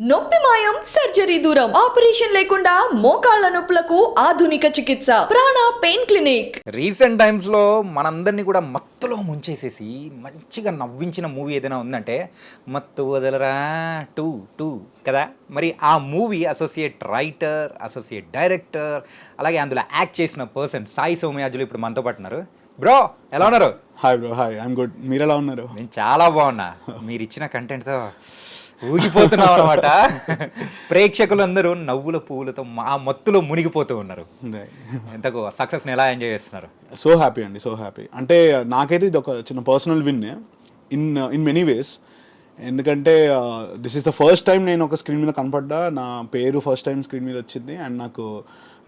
నొప్పి మాయం సర్జరీ దూరం ఆపరేషన్ లేకుండా మోకాళ్ల నొప్పులకు ఆధునిక చికిత్స ప్రాణ పెయిన్ క్లినిక్. రీసెంట్ టైమ్స్లో మనందరినీ కూడా మత్తులో ముంచేసేసి మంచిగా నవ్వించిన మూవీ ఏదైనా ఉందంటే మత్తు వదలరా టూ టూ కదా. మరి ఆ movie associate writer, associate director, అలాగే అందులో యాక్ట్ చేసిన పర్సన్ సాయి సోమయాజులు ఇప్పుడు మనతో పాటు ఉన్నారు. బ్రో ఎలా ఉన్నారు? Hi bro, hi, I'm good. మీరు ఎలా ఉన్నారు? నేను చాలా బాగున్నా. మీరు ఇచ్చిన కంటెంట్తో ఊగిపోతున్నాం అనమాట. ప్రేక్షకులందరూ నవ్వుల పువ్వులతో ఆ మత్తులో మునిగిపోతూ ఉన్నారు. ఎంతకు సక్సెస్ని ఎలా ఎంజాయ్ చేస్తున్నారు? సో హ్యాపీ అండి, సో హ్యాపీ. అంటే నాకైతే ఇది ఒక చిన్న personal win in many ways. ఎందుకంటే this is the first time నేను ఒక స్క్రీన్ మీద కనపడ్డా, నా పేరు ఫస్ట్ టైం స్క్రీన్ మీద వచ్చింది. అండ్ నాకు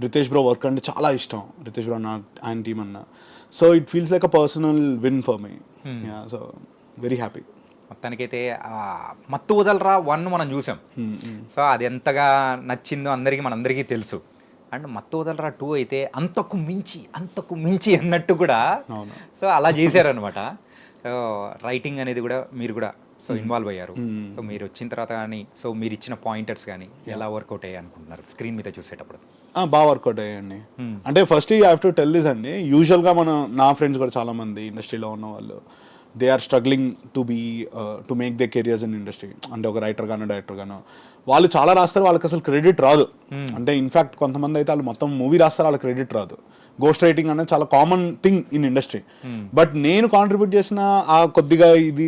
రితేష్ బ్రో వర్క్ అంటే చాలా ఇష్టం. రితేష్ బ్రో ఆయన టీం అన్న. So it feels like a personal win for me. So very happy. మొత్తానికైతే మత్తు వదలరా 1 మనం చూసాం. సో అది ఎంతగా నచ్చిందో మనందరికీ తెలుసు. అండ్ మత్తు వదలరా 2 అయితే అంతకు మించి అన్నట్టు కూడా సో అలా చేశారనమాట. సో రైటింగ్ అనేది కూడా మీరు కూడా సో ఇన్వాల్వ్ అయ్యారు. సో మీరు వచ్చిన తర్వాత కానీ సో మీరు ఇచ్చిన పాయింటర్స్ కానీ ఎలా వర్కౌట్ అయ్యాయి అనుకుంటున్నారు స్క్రీన్ మీద చూసేటప్పుడు? బాగా వర్కౌట్ అయ్యండి. అంటే firstly I have to tell this అండి. యూజువల్గా నా ఫ్రెండ్స్ కూడా చాలా మంది ఇండస్ట్రీలో ఉన్న వాళ్ళు, they are struggling to make their careers in industry. అంటే ఒక రైటర్ గానో డైరెక్టర్ గానో వాళ్ళు చాలా రాస్తారు, వాళ్ళకి అసలు క్రెడిట్ రాదు. అంటే ఇన్ఫ్యాక్ట్ కొంతమంది అయితే వాళ్ళు మొత్తం మూవీ రాస్తారు, వాళ్ళకి క్రెడిట్ రాదు. గోస్ట్ రైటింగ్ అనేది చాలా common thing in industry. But నేను కాంట్రిబ్యూట్ చేసిన ఆ కొద్దిగా ఇది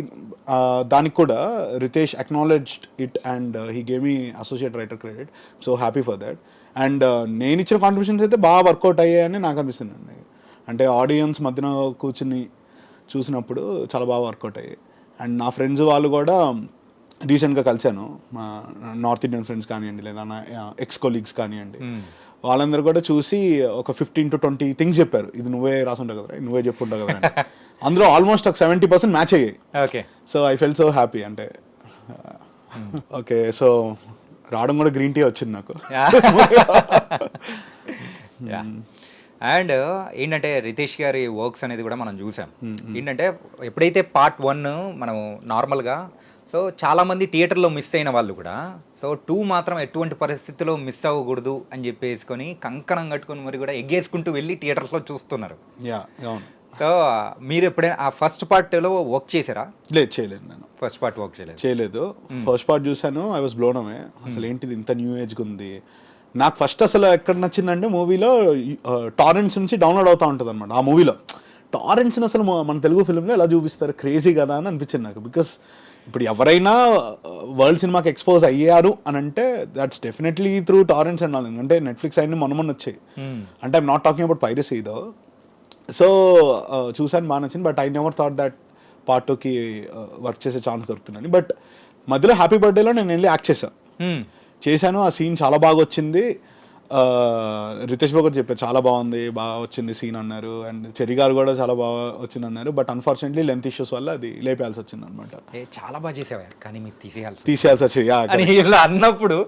దానికి కూడా Ritesh acknowledged it and he gave me associate writer credit. So happy for that. And నేను ఇచ్చిన కాంట్రిబ్యూషన్స్ అయితే బాగా వర్కౌట్ అయ్యాయని నాకు అనిపిస్తుంది అండి. అంటే ఆడియన్స్ మధ్యన కూర్చుని చూసినప్పుడు చాలా బాగా వర్కౌట్ అయ్యాయి. అండ్ నా ఫ్రెండ్స్ వాళ్ళు కూడా రీసెంట్గా కలిశాను, మా నార్త్ ఇండియన్ ఫ్రెండ్స్ కానివ్వండి, లేదా నా ఎక్స్ కొలీగ్స్ కానివ్వండి, వాళ్ళందరూ కూడా చూసి ఒక 15 to 20 థింగ్స్ చెప్పారు. ఇది నువ్వే రాసుంటావు కదరా, నువ్వే చెప్పుంటావు కదా. అందులో ఆల్మోస్ట్ ఒక 70% మ్యాచ్ అయ్యాయి. So I fell so happy. అంటే ఓకే, సో రావడం కూడా గ్రీన్ టీ వచ్చింది నాకు. అండ్ ఏంటంటే రితేష్ గారి వర్క్స్ అనేది కూడా మనం చూసాం. ఏంటంటే ఎప్పుడైతే పార్ట్ 1 మనం నార్మల్గా సో చాలామంది థియేటర్లో మిస్ అయిన వాళ్ళు కూడా సో 2 మాత్రం ఎటువంటి పరిస్థితిలో మిస్ అవ్వకూడదు అని చెప్పేసుకొని కంకణం కట్టుకొని మరి కూడా ఎగ్గేసుకుంటూ వెళ్ళి థియేటర్స్లో చూస్తున్నారు. సో మీరు ఎప్పుడైనా ఆ ఫస్ట్ పార్ట్లో వర్క్ చేశారా? లేదు, చేయలేదు. నేను ఫస్ట్ పార్ట్ వర్క్ చేయలేదు. ఫస్ట్ పార్ట్ చూసాను, ఐ వాస్ బ్లోన్ అవే. అసలు ఏంటిది ఇంత న్యూ ఏజ్గా ఉంది. నాకు ఫస్ట్ అసలు ఎక్కడ నచ్చిందంటే మూవీలో టారెంట్స్ నుంచి డౌన్లోడ్ అవుతూ ఉంటుంది అనమాట. ఆ మూవీలో టారెంట్స్ని అసలు మన తెలుగు ఫిల్మ్లో ఎలా చూపిస్తారు, క్రేజీ కదా అని అనిపించింది నాకు. బికాస్ ఇప్పుడు ఎవరైనా వరల్డ్ సినిమాకి ఎక్స్పోజ్ అయ్యారు అని అంటే that's definitely through torrents and all. అంటే నెట్ఫ్లిక్స్ అయినా మొన్న వచ్చాయి. అంటే I'm not talking about piracy though. So చూసాను, బాగా నచ్చింది. But I never thought that part 2కి వర్క్ చేసే ఛాన్స్ దొరుకుతుందని. బట్ మధ్యలో హ్యాపీ బర్త్డేలో నేను వెళ్ళి యాక్ట్ చేశాను. ఆ సీన్ చాలా బాగా వచ్చింది. రితేష్ బాబు కూడా చెప్పారు చాలా బాగుంది, బాగా వచ్చింది సీన్ అన్నారు. అండ్ చెరి గారు కూడా చాలా బాగా వచ్చింది అన్నారు. బట్ అన్ఫార్చునేట్లీ లెంత్ ఇష్యూస్ వల్ల అది లేపేయాల్సి వచ్చింది అనమాట. చాలా బాగా చేసేవారు కానీ మీరు తీసేయాల్సి వచ్చింది అన్నప్పుడు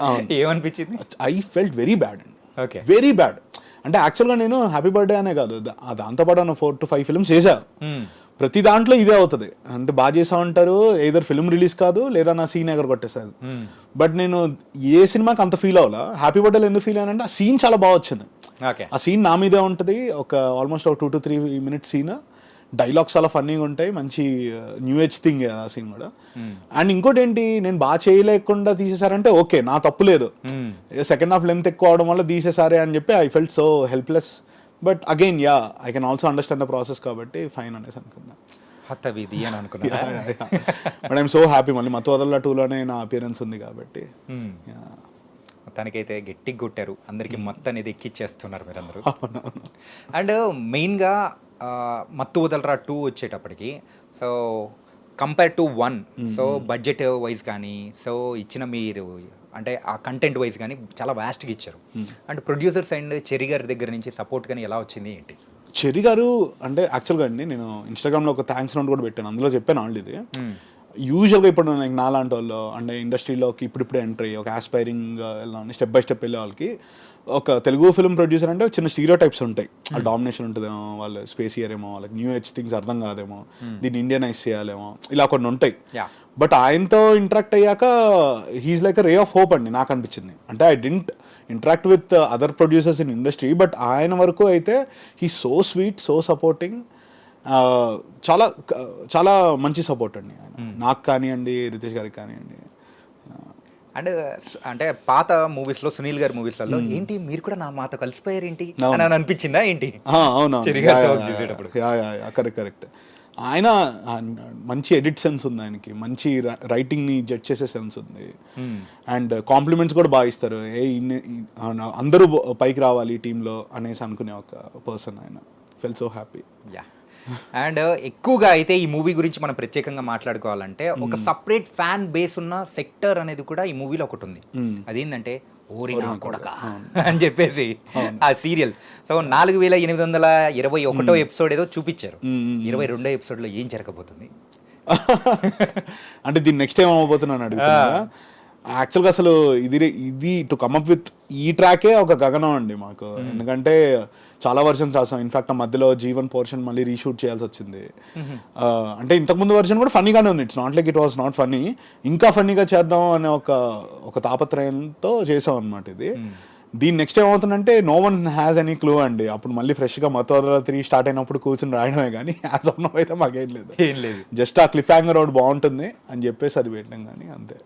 ఏమనిపించింది? ఐ ఫెల్ట్ వెరీ బ్యాడ్ అండి. Okay, very bad. అంటే యాక్చువల్గా నేను హ్యాపీ బర్త్డే అనే కాదు, దాంతోపాటు 4 to 5 ఫిల్మ్స్ చేశా. ప్రతి దాంట్లో ఇదే అవుతుంది. అంటే బాగా చేసా ఉంటారు, ఏదో ఫిల్మ్ రిలీజ్ కాదు లేదా నా సీన్ ఎగర కొట్టేస్తారు. బట్ నేను ఏ సినిమాకి అంత ఫీల్ అవ్వాలా, హ్యాపీ బర్త్డేలో ఎందుకు ఫీల్ అయ్యానంటే ఆ సీన్ చాలా బాగా వచ్చింది. ఆ సీన్ నా మీదే ఉంటుంది. ఒక ఆల్మోస్ట్ ఒక 2 to 3 minutes సీన్. డైలాగ్స్ చాలా ఫన్నీగా ఉంటాయి, మంచి న్యూ ఏజ్ థింగ్ ఆ సీన్ కూడా. అండ్ ఇంకోటి ఏంటి, నేను బాగా చేయలేకుండా తీసేసారంటే ఓకే, నా తప్పు లేదు. సెకండ్ హాఫ్ లెంత్ ఎక్కువ అవడం వల్ల తీసేసారే అని చెప్పి I felt so helpless. But again I can also understand the process కాబట్టి ఫైన్ అనేసి అనుకున్నా. But I'm so happy. మళ్ళీ మత్తు వదలరా 2లోనే నా అపియరెన్స్ ఉంది కాబట్టి. మొత్తానికైతే గట్టిగా కొట్టారు, అందరికీ మొత్తం అనేది ఎక్కిచ్చేస్తున్నారు మీరందరూ. అండ్ మెయిన్గా మత్తు వదలరా 2 వచ్చేటప్పటికి so compare to 1 so budget wise కానీ సో ఇచ్చిన మీరు అంటే ఆ కంటెంట్ వైజ్ కానీ చాలా వ్యాస్ట్గా ఇచ్చారు. అండ్ ప్రొడ్యూసర్స్ అండ్ చెరి గారి దగ్గర నుంచి సపోర్ట్ కానీ ఎలా వచ్చింది ఏంటి? చెరి గారు అంటే యాక్చువల్గా అండి నేను ఇన్స్టాగ్రామ్లో ఒక థ్యాంక్స్ నోట్ కూడా పెట్టాను. అందులో చెప్పాను ఆల్రెడీ ఇది. యూజువల్గా ఇప్పుడు నాకు నాలాంటి వాళ్ళు అంటే ఇండస్ట్రీలోకి ఇప్పుడిప్పుడే ఎంట్రీ ఒక ఆస్పైరింగ్ స్టెప్ బై స్టెప్ వెళ్ళే వాళ్ళకి ఒక తెలుగు ఫిల్మ్ ప్రొడ్యూసర్ అంటే చిన్న స్టీరియో టైప్స్ ఉంటాయి. ఆ డామినేషన్ ఉంటుందేమో, వాళ్ళు స్పేస్ ఇయర్ ఏమో, వాళ్ళకి న్యూ ఏజ్ థింగ్స్ అర్థం కాదేమో, దీన్ని ఇండియనైజ్ చేయాలేమో, ఇలా కొన్ని ఉంటాయి. బట్ ఆయనతో ఇంటరాక్ట్ అయ్యాక he's like a ray of hope అండి నాకు అనిపించింది. అంటే I didn't interact with other producers in industry, but ఆయన వరకు అయితే he so sweet, so supporting, చాలా చాలా మంచి సపోర్ట్ అండి ఆయన నాకు కానివ్వండి, రితేష్ గారికి కానివ్వండి. అండ్ అంటే పాత మూవీస్లో సునీల్ గారి మూవీస్లలో ఏంటి మీరు కూడా నా మాతో కలిసిపోయారు ఏంటి అని అనిపించిందా ఏంటి? అవునవును, కరెక్ట్. ఆయన మంచి ఎడిట్ సెన్స్ ఉంది ఆయనకి, మంచి రైటింగ్ని జడ్జ్ చేసే సెన్స్ ఉంది, అండ్ కాంప్లిమెంట్స్ కూడా బాగా ఇస్తారు. అందరూ పైకి రావాలి టీంలో అనేసి అనుకునే ఒక పర్సన్ ఆయన. ఫెల్ సో హ్యాపీ. యా. అండ్ ఎక్కువగా అయితే ఈ మూవీ గురించి మనం ప్రత్యేకంగా మాట్లాడుకోవాలంటే ఒక సపరేట్ ఫ్యాన్ బేస్ ఉన్న సెక్టర్ అనేది కూడా ఈ మూవీలో ఒకటి ఉంది. అదేంటంటే ఓరినా కొడక అని చెప్పేసి ఆ సీరియల్. సో 4821 ఎపిసోడ్ ఏదో చూపించారు. 22వ ఎపిసోడ్లో ఏం జరగబోతుంది అంటే దీని నెక్స్ట్ ఏం అవ్వబోతున్నాను అడుగుతున్నా. యాక్చువల్గా అసలు ఇది టు కమ్అప్ విత్ ఈ ట్రాకే ఒక గగనం అండి మాకు. ఎందుకంటే చాలా వర్షన్స్ రాసాం. ఇన్ఫాక్ట్ ఆ మధ్యలో జీవన్ పోర్షన్ మళ్ళీ రీషూట్ చేయాల్సి వచ్చింది. అంటే ఇంతకుముందు వర్షన్ కూడా ఫన్నీగానే ఉంది. It's not like it was not funny. ఇంకా ఫన్నీగా చేద్దాం అనే ఒక తాపత్రయంతో చేసాం అనమాట ఇది. దీని నెక్స్ట్ ఏమవుతుందంటే no one has any clue అండి. అప్పుడు మళ్ళీ ఫ్రెష్గా మతోదర 3 స్టార్ట్ అయినప్పుడు కూర్చొని రాయడమే కానీ యాజ్ ఆఫ్ నౌ అయితే మాకేం లేదు. జస్ట్ ఆ క్లిఫ్ హ్యాంగర్ ఒకటి బాగుంటుంది అని చెప్పేసి అది పెట్టాం కానీ అంతే.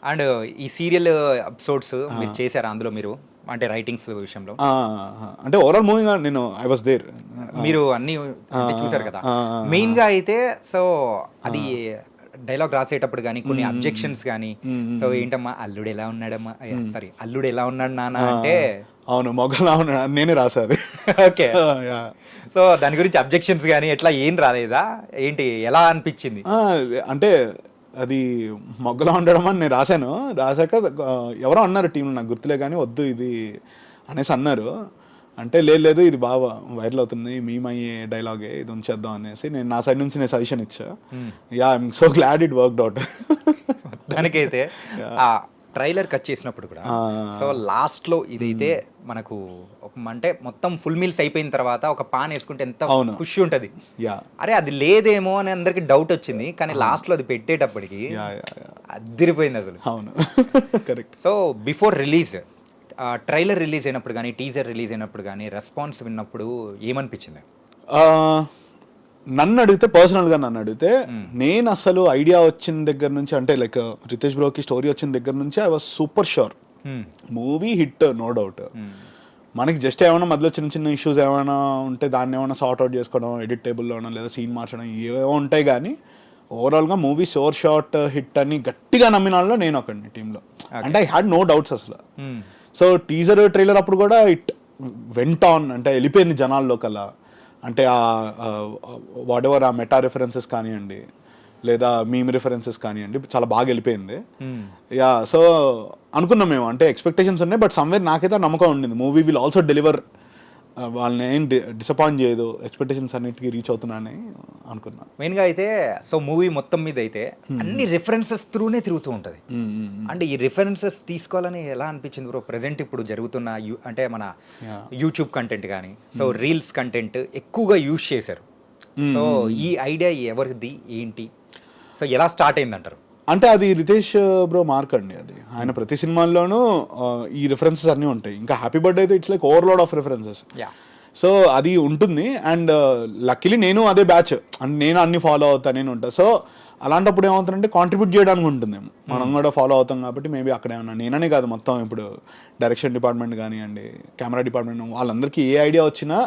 అండ్ ఈ సీరియల్ ఎపిసోడ్స్ మీరు చేశారా అందులో మీరు అంటే రైటింగ్స్ విషయంలో? అంటే ఓవరాల్ మూవీ నేను ఐ వాస్ దేర్. మీరు అన్ని చూసారు కదా. మెయిన్ గా అయితే సో అది డైలాగ్ రాసేటప్పుడు కానీ కొన్ని అబ్జెక్షన్స్ కానీ సో ఏంటమ్మా అల్లుడు ఎలా ఉన్నాడమ్మా సారీ అల్లుడు ఎలా ఉన్నాడు నాన్న అంటే అవును మొగ్గలా ఉన్నాడు నేనే రాసాది. ఓకే. సో దాని గురించి అబ్జెక్షన్స్ కానీ ఎట్లా ఏం రాలేదా ఏంటి ఎలా అనిపించింది? అంటే అది మొగ్గలా ఉండడం అని నేను రాశాక ఎవరో అన్నారు టీంలో, నాకు గుర్తులే కానీ వద్దు ఇది అనేసి అన్నారు. అంటే లేదు ఇది బాగా వైరల్ అవుతుంది మేమయ్యే డైలాగే ఇది ఉంచేద్దాం అనేసి నేను నా సైడ్ నుంచి నేను సజెషన్ ఇచ్చా. Yeah I'm so glad it worked out. దానికైతే ఆ ట్రైలర్ కట్ చేసినప్పుడు కూడా సో లాస్ట్ లో ఇదైతే మనకు అంటే మొత్తం ఫుల్ మీల్స్ అయిపోయిన తర్వాత ఒక పాన్ వేసుకుంటే ఎంత ఖుషి ఉంటది. అరే అది లేదేమో అని అందరికి డౌట్ వచ్చింది కానీ లాస్ట్ లో అది పెట్టేటప్పటికి అదిరిపోయింది అసలు. అవును correct. So before release trailer release అయినప్పుడు కానీ టీజర్ రిలీజ్ అయినప్పుడు కానీ రెస్పాన్స్ విన్నప్పుడు ఏమనిపించింది? నన్ను అడిగితే పర్సనల్గా నేను అసలు ఐడియా వచ్చిన దగ్గర నుంచి అంటే లైక్ రితేష్ బ్రోకి స్టోరీ వచ్చిన దగ్గర నుంచి I was super sure movie hit no doubt. మనకి జస్ట్ ఏమైనా మధ్యలో చిన్న చిన్న ఇష్యూస్ ఏమైనా ఉంటే దాన్ని ఏమైనా సార్ట్ అవుట్ చేసుకోవడం ఎడిట్ టేబుల్లోనో లేదా సీన్ మార్చడం ఏవో ఉంటాయి కానీ ఓవరాల్గా మూవీ షోర్ షార్ట్ హిట్ అని గట్టిగా నమ్మిన వాళ్ళలో నేను ఒకడిని టీంలో. అంటే ఐ హ్యాడ్ నో డౌట్స్ అసలు. సో టీజర్ ట్రైలర్ అప్పుడు కూడా ఇట్ వెంట్ ఆన్ అంటే వెళ్ళిపోయింది జనాల్లో కల్లా. అంటే వాట్ ఎవర్ ఆ మెటా రిఫరెన్సెస్ కానివ్వండి లేదా మీమ్ రిఫరెన్సెస్ కానివ్వండి చాలా బాగా వెళ్ళిపోయింది. యా సో అనుకున్నాం మేము అంటే ఎక్స్పెక్టేషన్స్ ఉన్నాయి బట్ సమ్వేర్ నాకైతే నమ్మకం ఉండింది మూవీ విల్ ఆల్సో డెలివర్. వాళ్ళని ఏం డిసప్పాయింట్ చేయదు, ఎక్స్పెక్టేషన్స్ అన్నిటికీ రీచ్ అవుతున్నానని అనుకున్నా. మెయిన్గా అయితే సో మూవీ మొత్తం మీద అయితే అన్ని రిఫరెన్సెస్ త్రూనే తిరుగుతూ ఉంటుంది. అంటే ఈ రిఫరెన్సెస్ తీసుకోవాలని ఎలా అనిపించింది బ్రో? ప్రెసెంట్ ఇప్పుడు జరుగుతున్న అంటే మన యూట్యూబ్ కంటెంట్ కానీ సో రీల్స్ కంటెంట్ ఎక్కువగా యూజ్ చేశారు. సో ఈ ఐడియా ఎవరిది ఏంటి? సో ఎలా స్టార్ట్ అయింది అంటారు? అంటే అది రితేష్ బ్రో మార్క్ అండి. అది ఆయన ప్రతి సినిమాల్లోనూ ఈ రిఫరెన్సెస్ అన్నీ ఉంటాయి. ఇంకా హ్యాపీ బర్త్డే అయితే it's like overload of references. So అది ఉంటుంది అండ్ లక్కీలీ నేను అదే బ్యాచ్ అంటే నేను అన్ని ఫాలో అవుతాను నేను ఉంటాను. సో అలాంటప్పుడు ఏమవుతుందంటే కాంట్రిబ్యూట్ చేయడానికి ఉంటుందేమో మనం కూడా ఫాలో అవుతాం కాబట్టి మేబీ అక్కడే ఉన్నా నేననే కాదు మొత్తం ఇప్పుడు డైరెక్షన్ డిపార్ట్మెంట్ కానివ్వండి కెమెరా డిపార్ట్మెంట్ వాళ్ళందరికీ ఏ ఐడియా వచ్చినా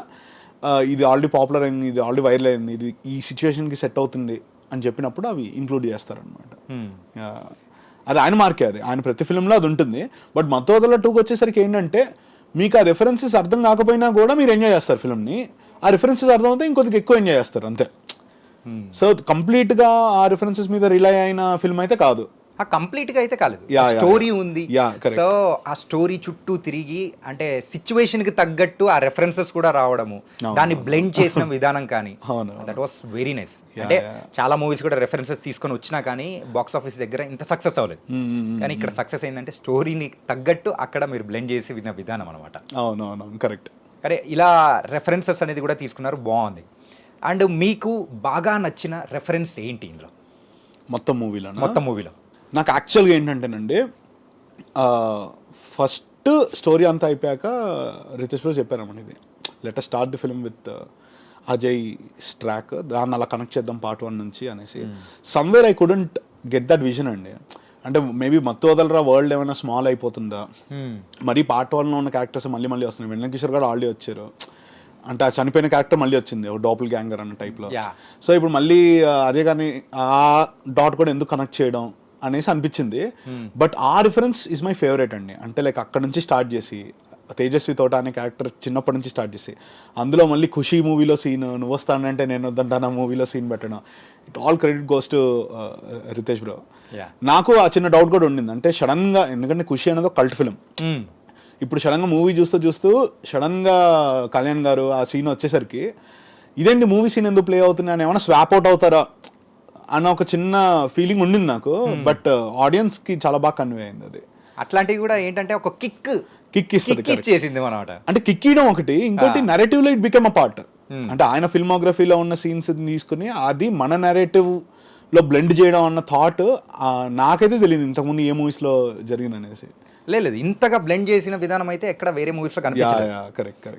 ఇది ఆల్రెడీ పాపులర్ అయింది ఇది ఆల్రెడీ వైరల్ అయింది ఇది ఈ సిచ్యువేషన్కి సెట్ అవుతుంది అని చెప్పినప్పుడు అవి ఇంక్లూడ్ చేస్తారనమాట. అది ఆయన మార్కే, అది ఆయన ప్రతి ఫిల్మ్లో అది ఉంటుంది. బట్ మతోదల 2కి వచ్చేసరికి ఏంటంటే మీకు ఆ రిఫరెన్సెస్ అర్థం కాకపోయినా కూడా మీరు ఎంజాయ్ చేస్తారు ఫిల్మ్ని. ఆ రిఫరెన్సెస్ అర్థం అవుతే ఇంకొద్దిగా ఎక్కువ ఎంజాయ్ చేస్తారు అంతే. సో కంప్లీట్గా ఆ రిఫరెన్సెస్ మీద రిలై అయిన ఫిల్మ్ అయితే కాదు. కంప్లీట్ గా అయితే కాలేదు, స్టోరీ ఉంది. సో ఆ స్టోరీ చుట్టూ తిరిగి అంటే సిచ్యువేషన్ కి తగ్గట్టు ఆ రెఫరెన్సెస్ కూడా రావడము దాన్ని బ్లెండ్ చేసిన విధానం కానీ దట్ వాస్ వెరీ నైస్. అంటే చాలా మూవీస్ కూడా రెఫరెన్సెస్ తీసుకొని వచ్చినా కానీ బాక్స్ ఆఫీస్ దగ్గర ఇంత సక్సెస్ అవ్వలేదు. కానీ ఇక్కడ సక్సెస్ అయిందంటే స్టోరీని తగ్గట్టు అక్కడ మీరు బ్లెండ్ చేసి విన్న విధానం అనమాట. అవునవును కరెక్ట్. అరే ఇలా రెఫరెన్సెస్ అనేది కూడా తీసుకున్నారు, బాగుంది. అండ్ మీకు బాగా నచ్చిన రెఫరెన్స్ ఏంటి ఇందులో? మొత్తం మూవీలో నాకు యాక్చువల్గా ఏంటంటేనండి, ఫస్ట్ స్టోరీ అంతా అయిపోయాక రితేష్ బ్రో చెప్పారన్నమాట, ఇది let us start the film with Ajay track, దాన్ని అలా కనెక్ట్ చేద్దాం పార్ట్ 1 నుంచి అనేసి. Somewhere I couldn't get that vision అండి. అంటే మేబీ మత్తు వదలరా వరల్డ్ ఏమైనా స్మాల్ అయిపోతుందా, మరి పార్ట్ 1లో ఉన్న క్యారెక్టర్స్ మళ్ళీ వస్తున్నాయి. వెన్నెల కిషోర్ గారు ఆల్రెడీ వచ్చారు, అంటే ఆ చనిపోయిన క్యారెక్టర్ మళ్ళీ వచ్చింది, ఒక డోపుల్ గ్యాంగర్ అన్న టైప్లో. సో ఇప్పుడు మళ్ళీ అదే కానీ ఆ డాట్ కూడా ఎందుకు కనెక్ట్ చేయడం అనేసి అనిపించింది. బట్ ఆ రిఫరెన్స్ ఇస్ మై ఫేవరెట్ అండి. అంటే లైక్ అక్కడ నుంచి స్టార్ట్ చేసి తేజస్వి తోట అనే క్యారెక్టర్ చిన్నప్పటి నుంచి స్టార్ట్ చేసి, అందులో మళ్ళీ ఖుషీ మూవీలో సీన్, నువ్వు వస్తానంటే నేను వద్దంటాను మూవీలో సీన్ పెట్టడం, it all credit goes to Ritesh bro. నాకు ఆ చిన్న డౌట్ కూడా ఉండింది, అంటే సడన్గా, ఎందుకంటే ఖుషి అనేది ఒక కల్ట్ ఫిల్మ్, ఇప్పుడు సడన్గా మూవీ చూస్తూ సడన్గా కళ్యాణ్ గారు ఆ సీన్ వచ్చేసరికి ఇదేంటి మూవీ సీన్ ఎందుకు ప్లే అవుతుంది అని ఏమైనా స్వాప్ అవుట్ అవుతారా అన్న ఒక చిన్న ఫీలింగ్ ఉండింది నాకు. బట్ ఆడియన్స్కి చాలా బాగా కన్వే అయింది అది. అట్లాంటివి కూడా ఏంటంటే ఒక కిక్ ఇస్తుంది, చేసింది అనమాట. అంటే కిక్ ఇవ్వడం ఒకటి, ఇంకోటి నెరేటివ్ లో ఇట్ బికమ్ అ పార్ట్. అంటే ఆయన ఫిల్మోగ్రఫీలో ఉన్న సీన్స్ తీసుకుని అది మన నెరేటివ్ లో బ్లెండ్ చేయడం అన్న థాట్ నాకైతే తెలియదు ఇంతకుముందు ఏ మూవీస్ లో జరిగింది అనేసి. లేదు, ఇంతగా బ్లెండ్ చేసిన విధానం అయితే ఎక్కడ వేరే మూవీస్ లో కనిపించలేదు. కరెక్ట్.